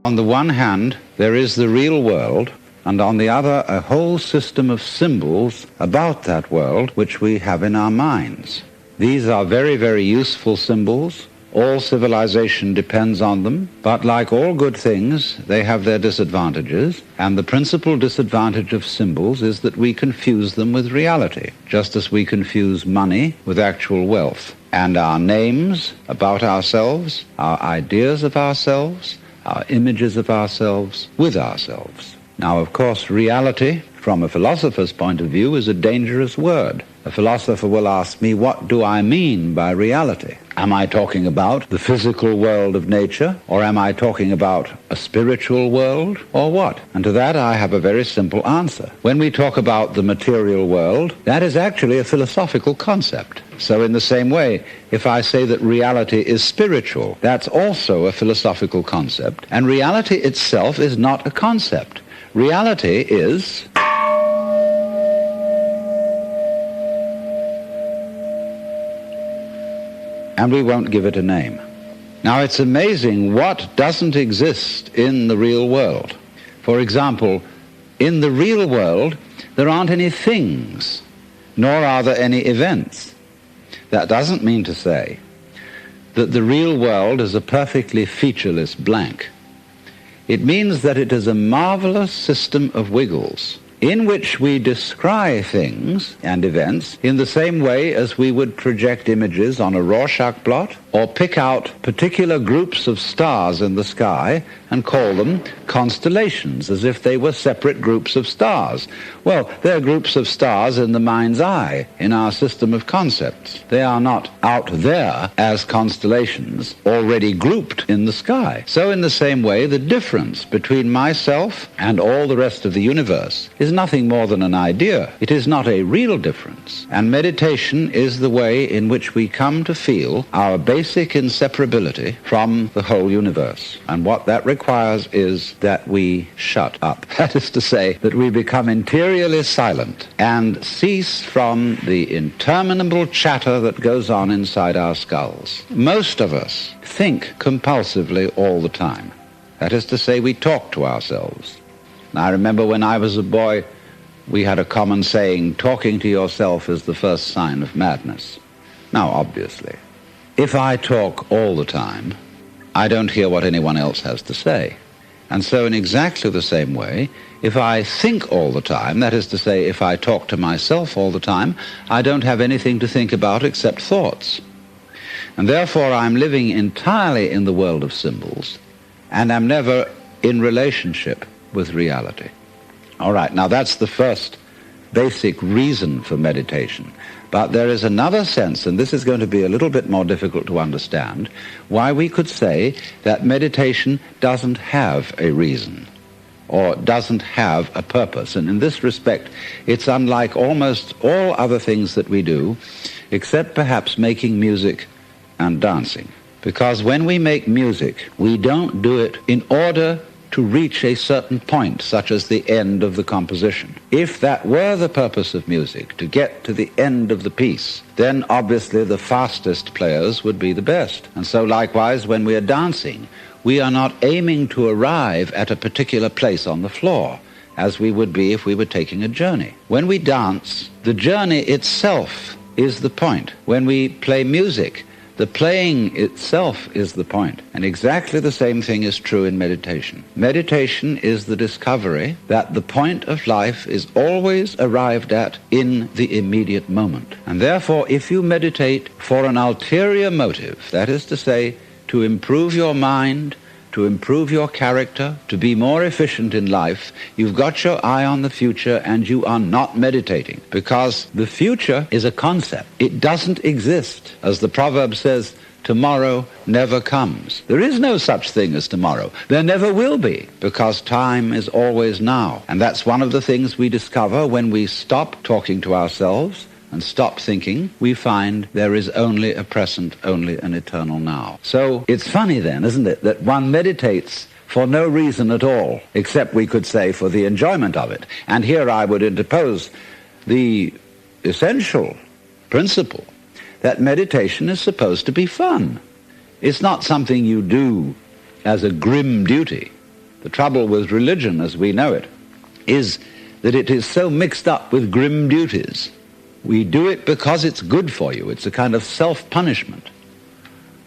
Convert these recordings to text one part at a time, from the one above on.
On the one hand, there is the real world, and on the other, a whole system of symbols about that world which we have in our minds. These are very, very useful symbols. All civilization depends on them, but like all good things, they have their disadvantages, and the principal disadvantage of symbols is that we confuse them with reality, just as we confuse money with actual wealth, and our names about ourselves, our ideas of ourselves, our images of ourselves with ourselves. Now, of course, reality, from a philosopher's point of view, is a dangerous word. A philosopher will ask me, what do I mean by reality? Am I talking about the physical world of nature, or am I talking about a spiritual world, or what? And to that I have a very simple answer. When we talk about the material world, that is actually a philosophical concept. So in the same way, if I say that reality is spiritual, that's also a philosophical concept, and reality itself is not a concept. Reality is... and we won't give it a name. Now, it's amazing what doesn't exist in the real world. For example, in the real world, there aren't any things, nor are there any events. That doesn't mean to say that the real world is a perfectly featureless blank. It means that it is a marvelous system of wiggles in which we descry things and events in the same way as we would project images on a Rorschach blot or pick out particular groups of stars in the sky and call them constellations as if they were separate groups of stars. Well, they're groups of stars in the mind's eye, in our system of concepts. They are not out there as constellations already grouped in the sky. So in the same way, the difference between myself and all the rest of the universe is nothing more than an idea. It is not a real difference. And meditation is the way in which we come to feel our basic inseparability from the whole universe. And what that requires is that we shut up. That is to say, that we become interiorly silent and cease from the interminable chatter that goes on inside our skulls. Most of us think compulsively all the time. That is to say, we talk to ourselves. Now, I remember when I was a boy, we had a common saying, talking to yourself is the first sign of madness. Now, obviously, if I talk all the time, I don't hear what anyone else has to say. And so in exactly the same way, if I think all the time, that is to say, if I talk to myself all the time, I don't have anything to think about except thoughts. And therefore, I'm living entirely in the world of symbols, and I'm never in relationship with reality. All right, now that's the first basic reason for meditation. But there is another sense, and this is going to be a little bit more difficult to understand, why we could say that meditation doesn't have a reason or doesn't have a purpose. And in this respect, it's unlike almost all other things that we do, except perhaps making music and dancing. Because when we make music, we don't do it in order to reach a certain point, such as the end of the composition. If that were the purpose of music, to get to the end of the piece, then obviously the fastest players would be the best. And so likewise, when we are dancing, we are not aiming to arrive at a particular place on the floor, as we would be if we were taking a journey. When we dance, the journey itself is the point. When we play music, the playing itself is the point. And exactly the same thing is true in meditation. Meditation is the discovery that the point of life is always arrived at in the immediate moment. And therefore, if you meditate for an ulterior motive, that is to say, to improve your mind, to improve your character, to be more efficient in life, you've got your eye on the future and you are not meditating. Because the future is a concept. It doesn't exist. As the proverb says, tomorrow never comes. There is no such thing as tomorrow. There never will be, because time is always now. And that's one of the things we discover when we stop talking to ourselves and stop thinking. We find there is only a present, only an eternal now. So it's funny then, isn't it, that one meditates for no reason at all, except we could say for the enjoyment of it. And here I would interpose the essential principle that meditation is supposed to be fun. It's not something you do as a grim duty. The trouble with religion as we know it is that it is so mixed up with grim duties. We do it because it's good for you. It's a kind of self-punishment.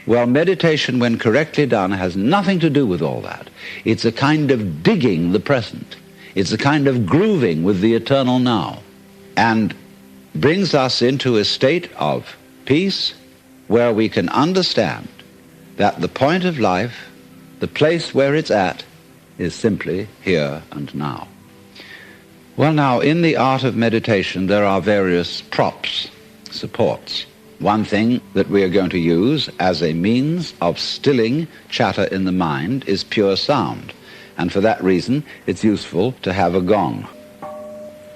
Well, meditation, when correctly done, has nothing to do with all that. It's a kind of digging the present. It's a kind of grooving with the eternal now, and brings us into a state of peace where we can understand that the point of life, the place where it's at, is simply here and now. Well, now, in the art of meditation, there are various props, supports. One thing that we are going to use as a means of stilling chatter in the mind is pure sound. And for that reason, it's useful to have a gong.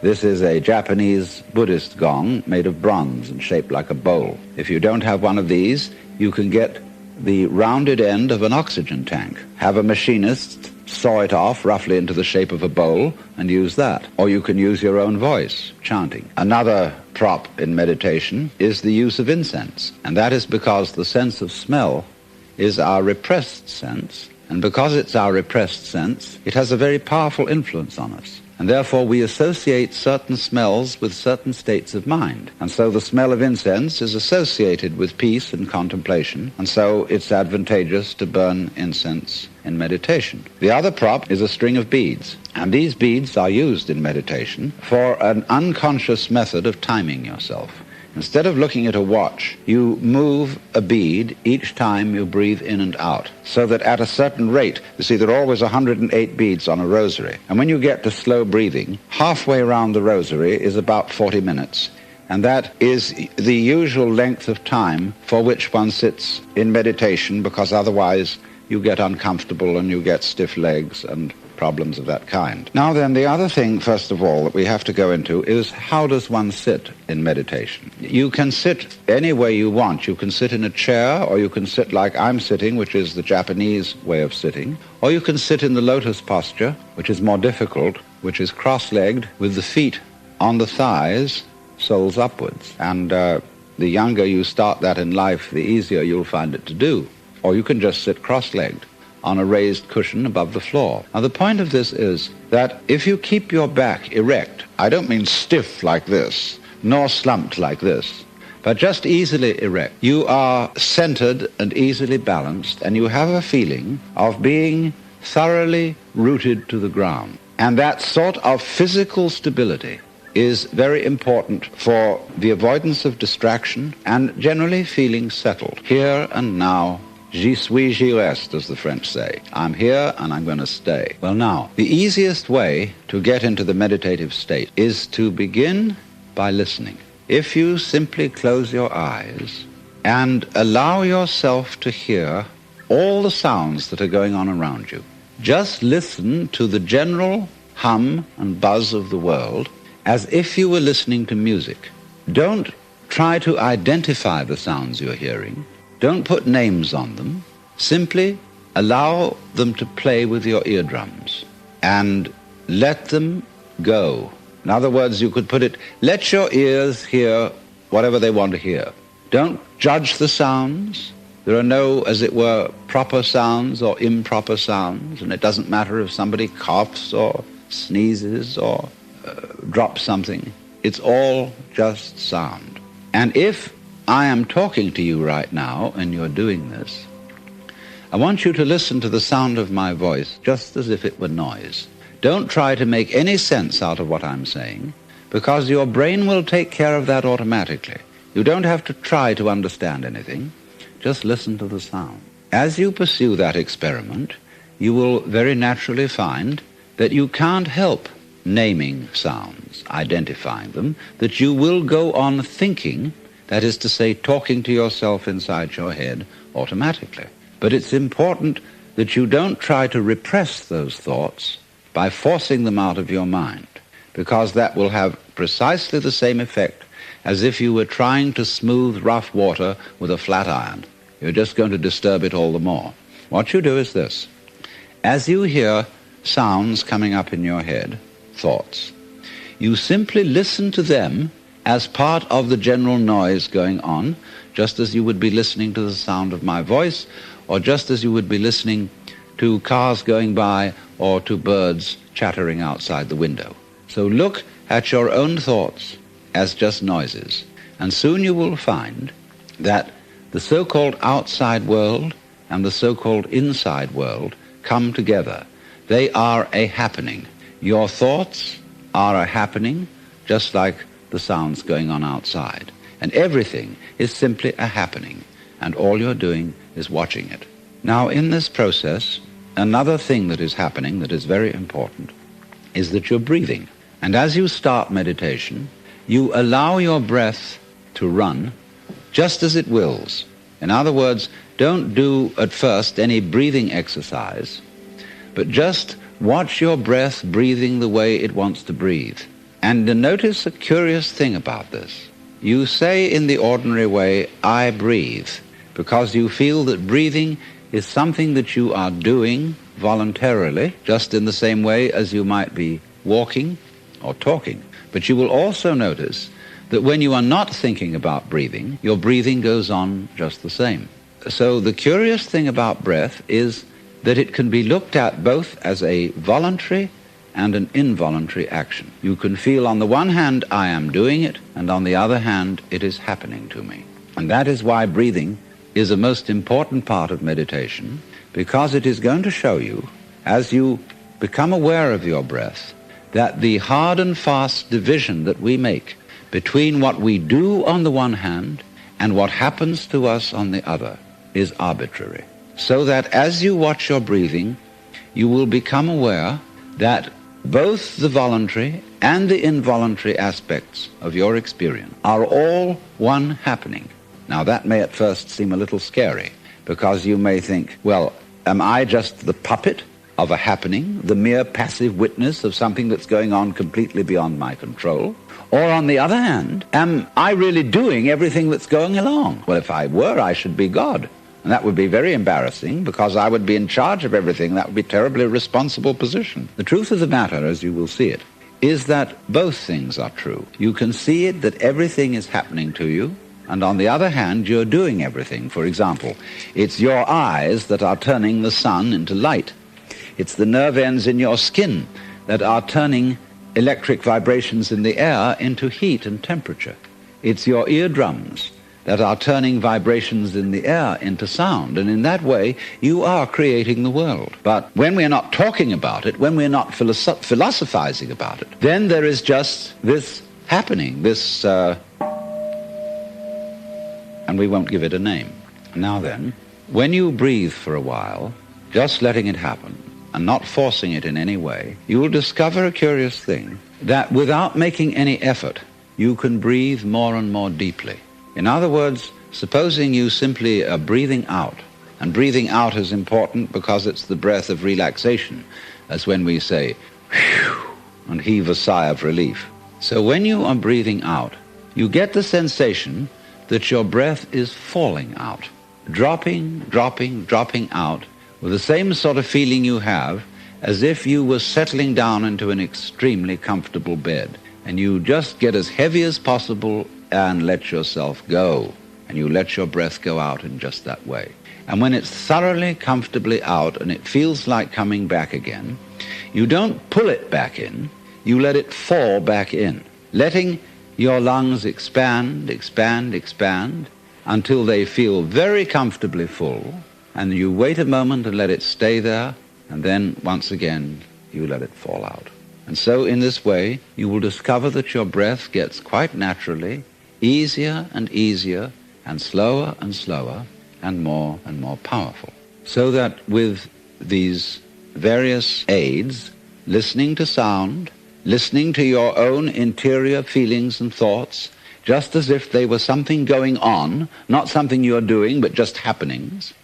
This is a Japanese Buddhist gong made of bronze and shaped like a bowl. If you don't have one of these, you can get the rounded end of an oxygen tank. Have a machinist saw it off roughly into the shape of a bowl and use that. Or you can use your own voice, chanting. Another prop in meditation is the use of incense. And that is because the sense of smell is our repressed sense. And because it's our repressed sense, it has a very powerful influence on us. And therefore we associate certain smells with certain states of mind. And so the smell of incense is associated with peace and contemplation, and so it's advantageous to burn incense in meditation. The other prop is a string of beads, and these beads are used in meditation for an unconscious method of timing yourself. Instead of looking at a watch, you move a bead each time you breathe in and out, so that at a certain rate, you see, there are always 108 beads on a rosary. And when you get to slow breathing, halfway around the rosary is about 40 minutes. And that is the usual length of time for which one sits in meditation, because otherwise you get uncomfortable and you get stiff legs and problems of that kind. Now then, the other thing, first of all, that we have to go into is how does one sit in meditation? You can sit any way you want. You can sit in a chair, or you can sit like I'm sitting, which is the Japanese way of sitting, or you can sit in the lotus posture, which is more difficult, which is cross-legged with the feet on the thighs, soles upwards. And the younger you start that in life, the easier you'll find it to do. Or you can just sit cross-legged on a raised cushion above the floor. Now, the point of this is that if you keep your back erect, I don't mean stiff like this, nor slumped like this, but just easily erect, you are centered and easily balanced, and you have a feeling of being thoroughly rooted to the ground. And that sort of physical stability is very important for the avoidance of distraction and generally feeling settled. Here and now, j'y suis, j'y reste, as the French say. I'm here and I'm going to stay. Well, now, the easiest way to get into the meditative state is to begin by listening. If you simply close your eyes and allow yourself to hear all the sounds that are going on around you, just listen to the general hum and buzz of the world as if you were listening to music. Don't try to identify the sounds you're hearing. Don't put names on them. Simply allow them to play with your eardrums and let them go. In other words, you could put it, let your ears hear whatever they want to hear. Don't judge the sounds. There are no, as it were, proper sounds or improper sounds, and it doesn't matter if somebody coughs or sneezes or drops something. It's all just sound. And if I am talking to you right now and you're doing this, I want you to listen to the sound of my voice just as if it were noise. Don't try to make any sense out of what I'm saying, because your brain will take care of that automatically. You don't have to try to understand anything. Just listen to the sound. As you pursue that experiment, you will very naturally find that you can't help naming sounds, identifying them, that you will go on thinking, that is to say, talking to yourself inside your head automatically. But it's important that you don't try to repress those thoughts by forcing them out of your mind, because that will have precisely the same effect as if you were trying to smooth rough water with a flat iron. You're just going to disturb it all the more. What you do is this. As you hear sounds coming up in your head, thoughts, you simply listen to them as part of the general noise going on, just as you would be listening to the sound of my voice, or just as you would be listening to cars going by, or to birds chattering outside the window. So look at your own thoughts as just noises, and soon you will find that the so-called outside world and the so-called inside world come together. They are a happening. Your thoughts are a happening, just like the sounds going on outside. And everything is simply a happening, and all you're doing is watching it. Now, in this process, another thing that is happening that is very important is that you're breathing. And as you start meditation, you allow your breath to run just as it wills. In other words, don't do at first any breathing exercise, but just watch your breath breathing the way it wants to breathe. And notice a curious thing about this. You say in the ordinary way, I breathe, because you feel that breathing is something that you are doing voluntarily, just in the same way as you might be walking or talking. But you will also notice that when you are not thinking about breathing, your breathing goes on just the same. So the curious thing about breath is that it can be looked at both as a voluntary and an involuntary action. You can feel on the one hand, I am doing it, and on the other hand, it is happening to me. And that is why breathing is a most important part of meditation, because it is going to show you, as you become aware of your breath, that the hard and fast division that we make between what we do on the one hand and what happens to us on the other is arbitrary. So that as you watch your breathing, you will become aware that both the voluntary and the involuntary aspects of your experience are all one happening. Now that may at first seem a little scary, because you may think, well, am I just the puppet of a happening, the mere passive witness of something that's going on completely beyond my control? Or on the other hand, am I really doing everything that's going along? Well, if I were, I should be God. And that would be very embarrassing, because I would be in charge of everything. That would be a terribly responsible position. The truth of the matter, as you will see it, is that both things are true. You can see it that everything is happening to you, and on the other hand, you're doing everything. For example, it's your eyes that are turning the sun into light. It's the nerve ends in your skin that are turning electric vibrations in the air into heat and temperature. It's your eardrums that are turning vibrations in the air into sound, and in that way you are creating the world. But when we're not talking about it, when we're not philosophizing about it, then there is just this happening, this and we won't give it a name. Now then, when you breathe for a while, just letting it happen and not forcing it in any way, you will discover a curious thing, that without making any effort, you can breathe more and more deeply. In other words, supposing you simply are breathing out, and breathing out is important because it's the breath of relaxation, as when we say, whew, and heave a sigh of relief. So when you are breathing out, you get the sensation that your breath is falling out, dropping, dropping, dropping out, with the same sort of feeling you have as if you were settling down into an extremely comfortable bed, and you just get as heavy as possible and let yourself go, and you let your breath go out in just that way. And when it's thoroughly, comfortably out and it feels like coming back again, you don't pull it back in, you let it fall back in, letting your lungs expand, expand, expand, until they feel very comfortably full, and you wait a moment and let it stay there, and then once again you let it fall out. And so in this way you will discover that your breath gets quite naturally easier and easier, and slower and more powerful. So that with these various aids, listening to sound, listening to your own interior feelings and thoughts, just as if they were something going on, not something you're doing, but just happenings,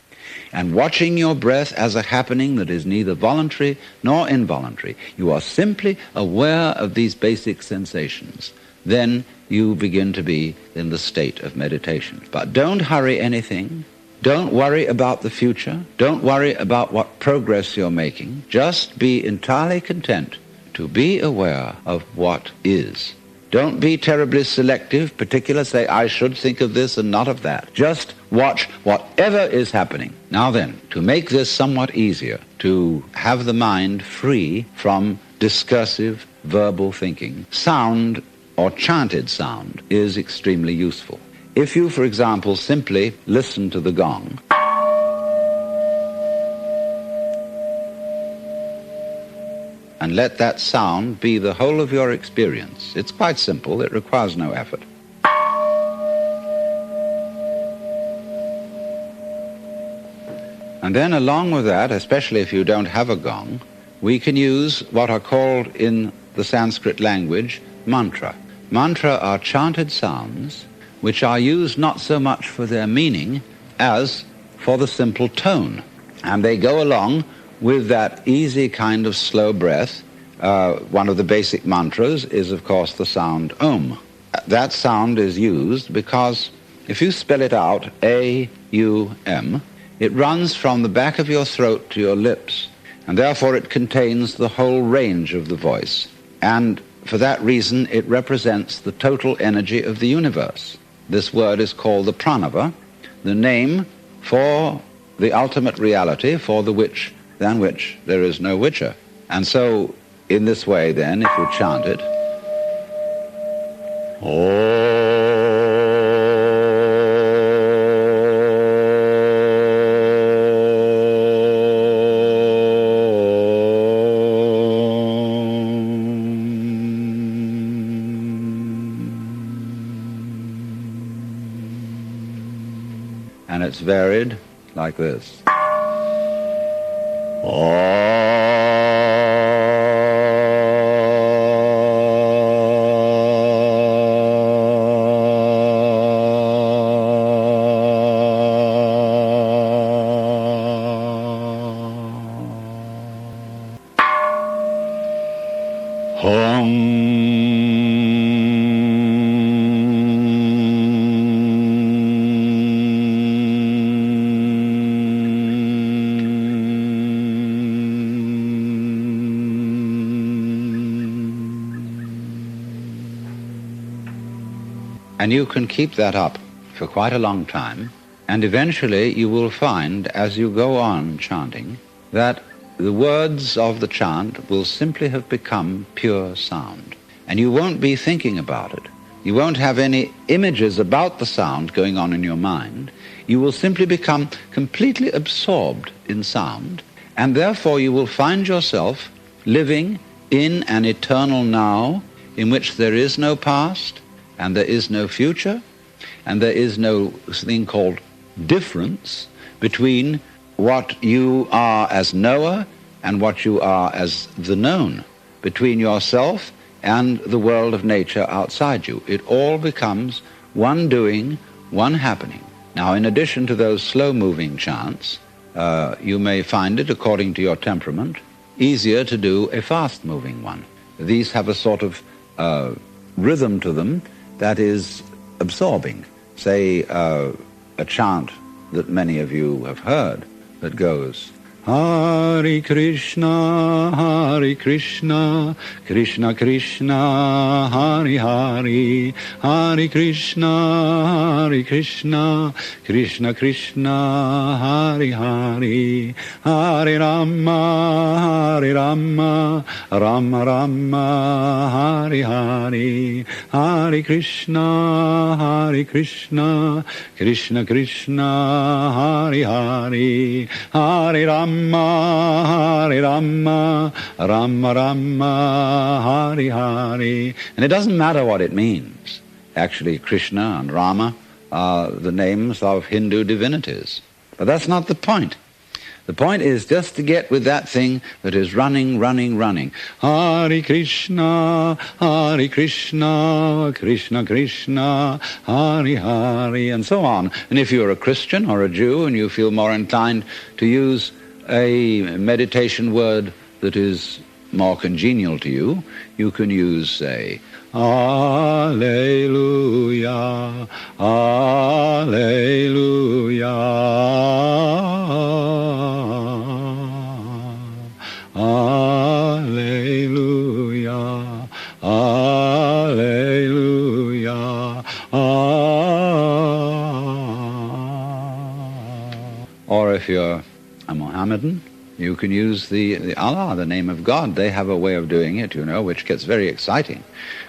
and watching your breath as a happening that is neither voluntary nor involuntary, you are simply aware of these basic sensations. Then you begin to be in the state of meditation. But don't hurry anything. Don't worry about the future. Don't worry about what progress you're making. Just be entirely content to be aware of what is. Don't be terribly selective, particular, say, I should think of this and not of that. Just watch whatever is happening. Now then, to make this somewhat easier, to have the mind free from discursive, verbal thinking, sound or chanted sound is extremely useful. If you, for example, simply listen to the gong, and let that sound be the whole of your experience. It's quite simple. It requires no effort. And then along with that, especially if you don't have a gong, we can use what are called in the Sanskrit language mantra. Mantra are chanted sounds which are used not so much for their meaning as for the simple tone. And they go along with that easy kind of slow breath. One of the basic mantras is, of course, the sound Om. That sound is used because if you spell it out, A-U-M, it runs from the back of your throat to your lips, and therefore it contains the whole range of the voice. And for that reason, it represents the total energy of the universe. This word is called the pranava, the name for the ultimate reality, for the which than which there is no witcher. And so, in this way then, if you chant it, and it's varied like this. And you can keep that up for quite a long time, and eventually you will find, as you go on chanting, that the words of the chant will simply have become pure sound. And you won't be thinking about it. You won't have any images about the sound going on in your mind. You will simply become completely absorbed in sound, and therefore you will find yourself living in an eternal now in which there is no past, and there is no future, and there is no thing called difference between what you are as knower and what you are as the known, between yourself and the world of nature outside you. It all becomes one doing, one happening. Now, in addition to those slow-moving chants, you may find it, according to your temperament, easier to do a fast-moving one. These have a sort of rhythm to them that is absorbing. Say a chant that many of you have heard that goes, Hare Krishna, Krishna Krishna, Hare Hare, Hare Krishna, Krishna Krishna, Hare Hare, Hare Rama, Rama Rama, Hare Hare, Hare Krishna, Krishna Krishna, Hare Hare, Hare Rama, Rama Rama, Hare Hare. And it doesn't matter what it means. Actually, Krishna and Rama are the names of Hindu divinities. But that's not the point. The point is just to get with that thing that is running. Hare Krishna, Krishna Krishna, Hare Hare, and so on. And if you're a Christian or a Jew and you feel more inclined to use a meditation word that is more congenial to you, you can use, say, Alleluia, Alleluia, Alleluia, Alleluia. Or if you're a Mohammedan, You can use the Allah, the name of God. They have a way of doing it, which gets very exciting.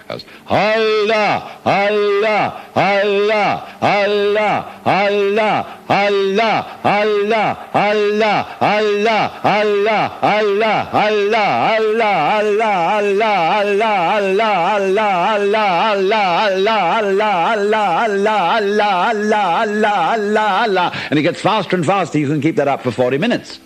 It goes, Allah, Allah, Allah, Allah, Allah, Allah, Allah, Allah, Allah, Allah, Allah, Allah, Allah, Allah, Allah, Allah, Allah, and it gets faster and faster. You can keep that up for 40 minutes.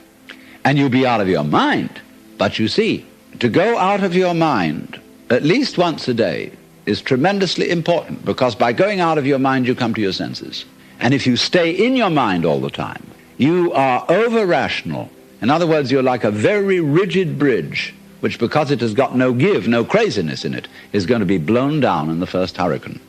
And you'll be out of your mind. But you see, to go out of your mind at least once a day is tremendously important, because by going out of your mind you come to your senses. And if you stay in your mind all the time, you are over-rational. In other words, you're like a very rigid bridge, which, because it has got no give, no craziness in it, is going to be blown down in the first hurricane.